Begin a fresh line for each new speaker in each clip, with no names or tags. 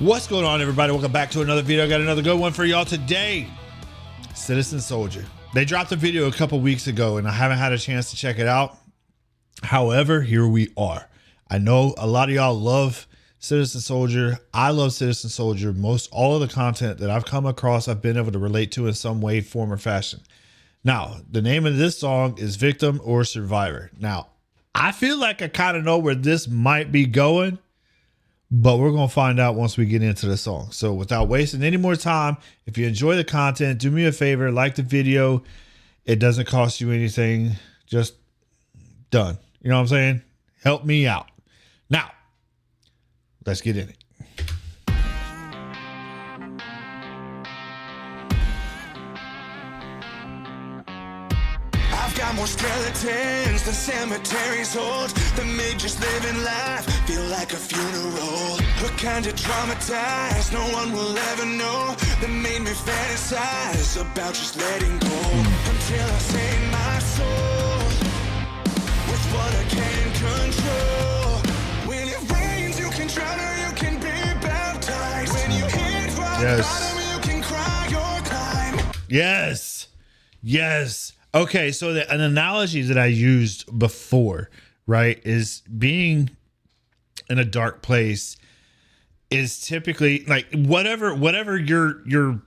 What's going on, everybody? Welcome back to another video. I got another good one for y'all today. Citizen Soldier. They dropped a video a couple weeks ago and I haven't had a chance to check it out. However, here we are. I know a lot of y'all love Citizen Soldier. I love Citizen Soldier. Most all of the content that I've come across, I've been able to relate to in some way, form, or fashion. Now, the name of this song is Victim or Survivor. Now, I feel like I kind of know where this might be going, but we're going to find out once we get into the song. So without wasting any more time, if you enjoy the content, do me a favor, like the video. It doesn't cost you anything. Just done. You know what I'm saying? Help me out. Now, let's get in it.
I've got more skeletons than cemeteries hold, that make just living life feel like a funeral. A kind of traumatized no one will ever know, that made me fantasize about just letting go. Until I save my soul with what I can't control. When it rains you can drown or you can be baptized. When you hit rock bottom you can cry or climb.
Yes. Yes. Okay, so an analogy that I used before, right, is being in a dark place is typically like whatever your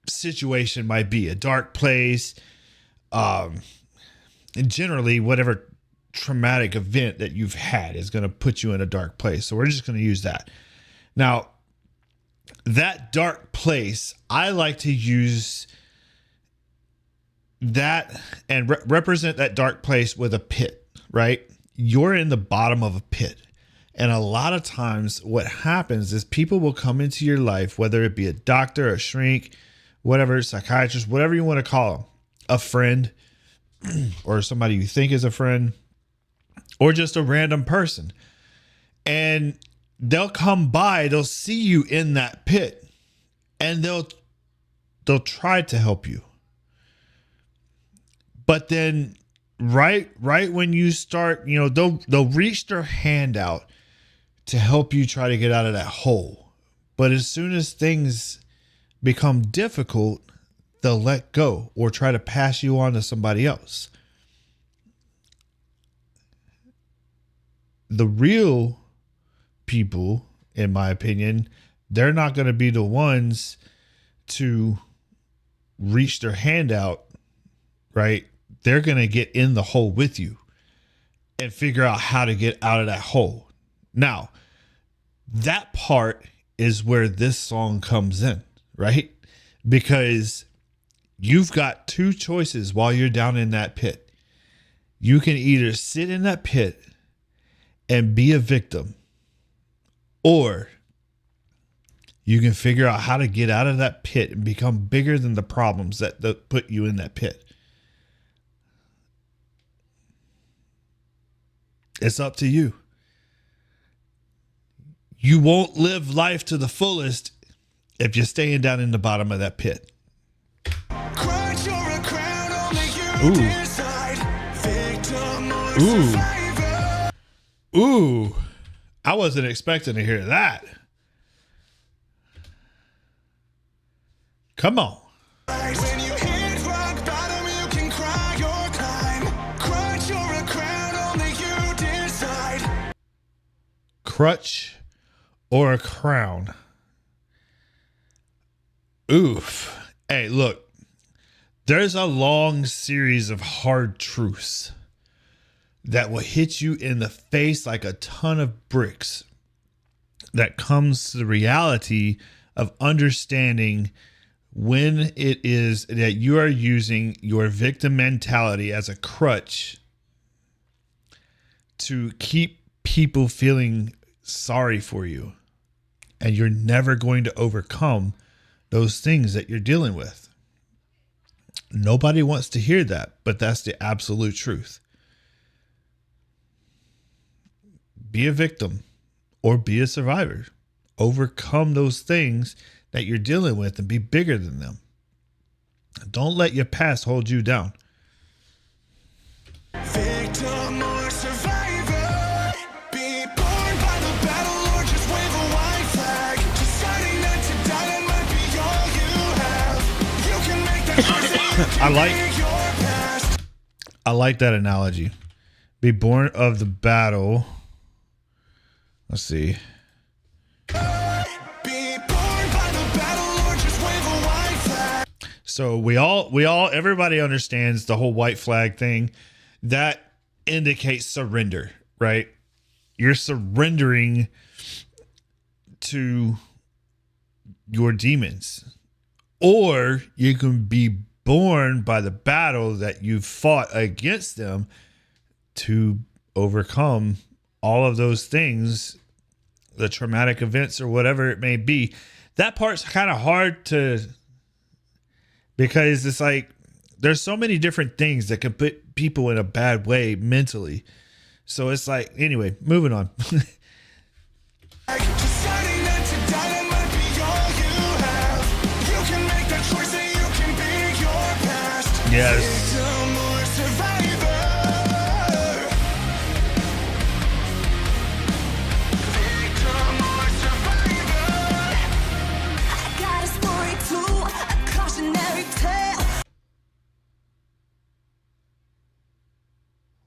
situation might be, a dark place, and generally whatever traumatic event that you've had is going to put you in a dark place. So we're just going to use that. Now, that dark place, I like to use that and represent that dark place with a pit, right? You're in the bottom of a pit. And a lot of times what happens is people will come into your life, whether it be a doctor, a shrink, whatever, psychiatrist, whatever you want to call them, a friend or somebody you think is a friend or just a random person. And they'll come by, they'll see you in that pit and they'll try to help you. But then right when you start, you know, they'll reach their hand out to help you try to get out of that hole. But as soon as things become difficult, they'll let go or try to pass you on to somebody else. The real people, in my opinion, they're not going to be the ones to reach their hand out, right? They're going to get in the hole with you and figure out how to get out of that hole. Now, that part is where this song comes in, right? Because you've got two choices while you're down in that pit. You can either sit in that pit and be a victim, or you can figure out how to get out of that pit and become bigger than the problems that put you in that pit. It's up to you. You won't live life to the fullest if you're staying down in the bottom of that pit. Ooh. Ooh. I wasn't expecting to hear that. Come on. Crutch or a crown. Oof. Hey, look, there's a long series of hard truths that will hit you in the face like a ton of bricks. That comes to the reality of understanding when it is that you are using your victim mentality as a crutch to keep people feeling sorry for you, and you're never going to overcome those things that you're dealing with. Nobody wants to hear that, but that's the absolute truth. Be a victim or be a survivor. Overcome those things that you're dealing with and be bigger than them. Don't let your past hold you down.
Victim or survivor, be born by the battle or just wave a white flag. Just
I like that analogy. Be born of the battle. Let's see. So everybody understands the whole white flag thing. That indicates surrender, right? You're surrendering to your demons. Or you can be born by the battle that you fought against them to overcome all of those things, the traumatic events or whatever it may be. That part's kind of hard because it's like there's so many different things that can put people in a bad way mentally. So it's like, anyway, moving on. Yes.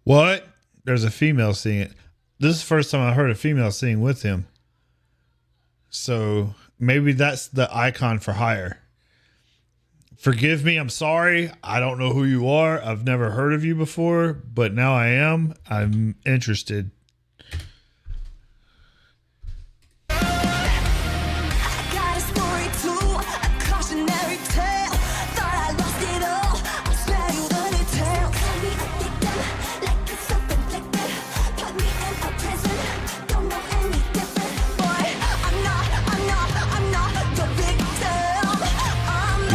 What? There's a female singing it. This is the first time I heard a female sing with him. So maybe that's the icon for hire. Forgive me, I'm sorry. I don't know who you are. I've never heard of you before, but now I am. I'm interested.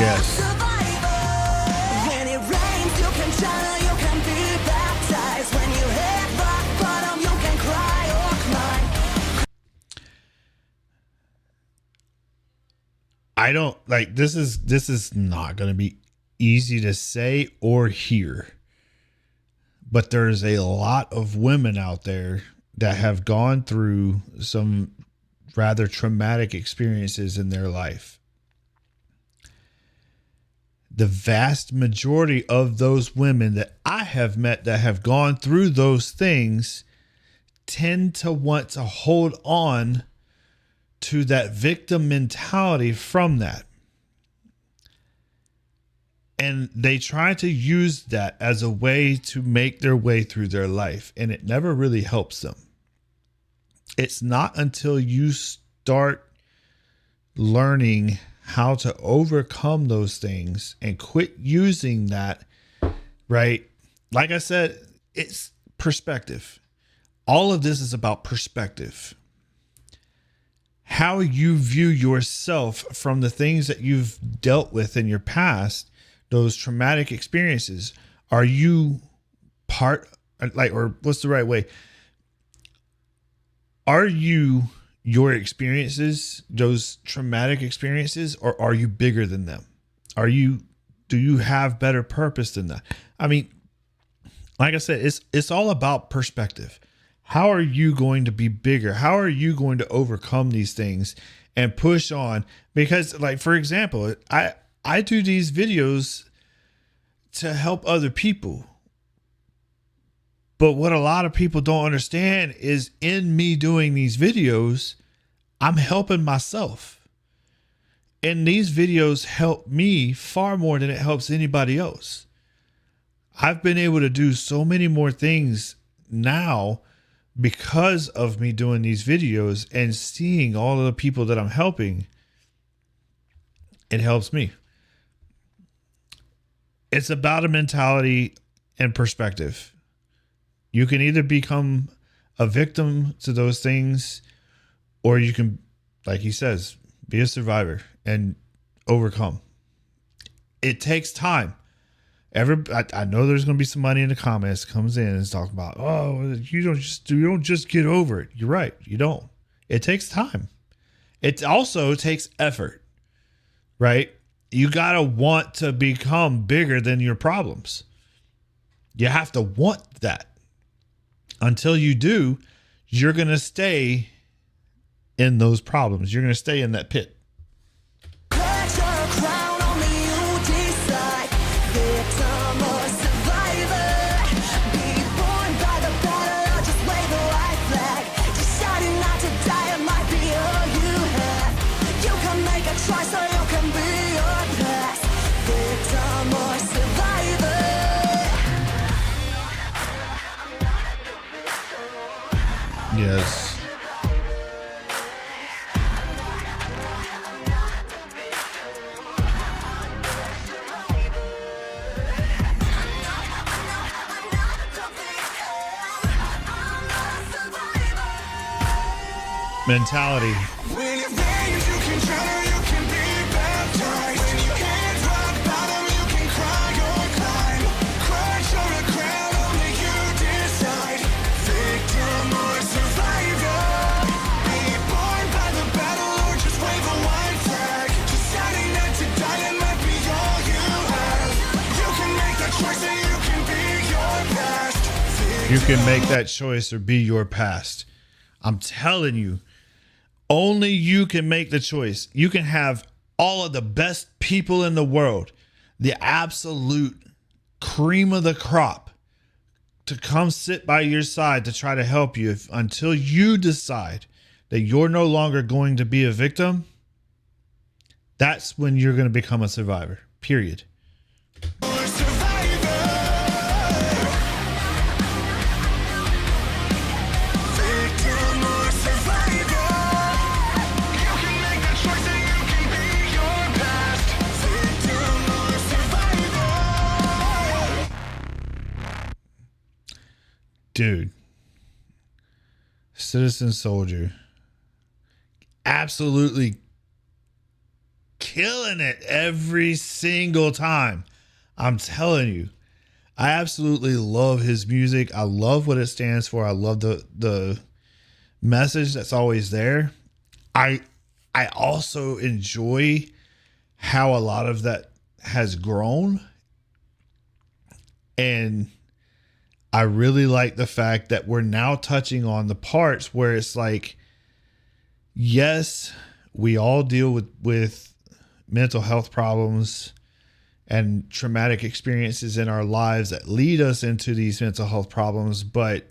Yes. When it rains, you can channel, you can be baptized. When you hit rock bottom, you can cry or climb. I don't like this is not going to be easy to say or hear. But there's a lot of women out there that have gone through some rather traumatic experiences in their life. The vast majority of those women that I have met that have gone through those things tend to want to hold on to that victim mentality from that. And they try to use that as a way to make their way through their life. And it never really helps them. It's not until you start learning how to overcome those things and quit using that, right? Like I said, it's perspective. All of this is about perspective. How you view yourself from the things that you've dealt with in your past, those traumatic experiences. Are you part, like, or what's the right way? Are you your experiences, those traumatic experiences, or are you bigger than them? Do you have better purpose than that? I mean, like I said, it's all about perspective. How are you going to be bigger? How are you going to overcome these things and push on? Because, like, for example, I do these videos to help other people. But what a lot of people don't understand is in me doing these videos, I'm helping myself. And these videos help me far more than it helps anybody else. I've been able to do so many more things now because of me doing these videos and seeing all of the people that I'm helping. It helps me. It's about a mentality and perspective. You can either become a victim to those things, or you can, like he says, be a survivor and overcome. It takes time. I know there's going to be somebody in the comments that comes in and is talking about, oh, you don't just get over it. You're right. You don't. It takes time. It also takes effort, right? You got to want to become bigger than your problems. You have to want that. Until you do, you're going to stay in those problems. You're going to stay in that pit. Put your crown on me, you decide. Yes. Mentality.
When it rains, you can drown or you can be baptized. When you can't rock bottom, you can cry or climb. Crutch or a crown, only you decide. Victim or survivor. Be born by the battle or just wave a white flag. Deciding not to die, it might be all you have. You can make that choice or you can be your past.
You can make that choice or be your past. I'm telling you. Only you can make the choice. You can have all of the best people in the world, the absolute cream of the crop, to come sit by your side to try to help you. Until you decide that you're no longer going to be a victim, that's when you're going to become a survivor. Period. Dude, Citizen Soldier, absolutely killing it every single time. I'm telling you, I absolutely love his music. I love what it stands for. I love the message that's always there. I also enjoy how a lot of that has grown, and I really like the fact that we're now touching on the parts where it's like, yes, we all deal with mental health problems and traumatic experiences in our lives that lead us into these mental health problems. But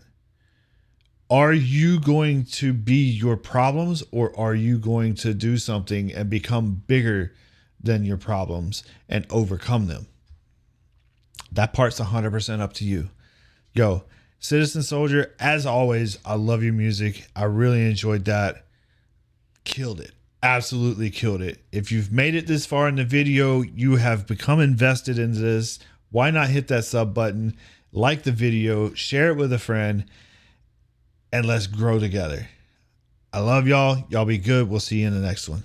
are you going to be your problems, or are you going to do something and become bigger than your problems and overcome them? That part's 100% up to you. Yo, Citizen Soldier, as always, I love your music. I really enjoyed that. Killed it. Absolutely killed it. If you've made it this far in the video, you have become invested into this. Why not hit that sub button, like the video, share it with a friend, and let's grow together. I love y'all. Y'all be good. We'll see you in the next one.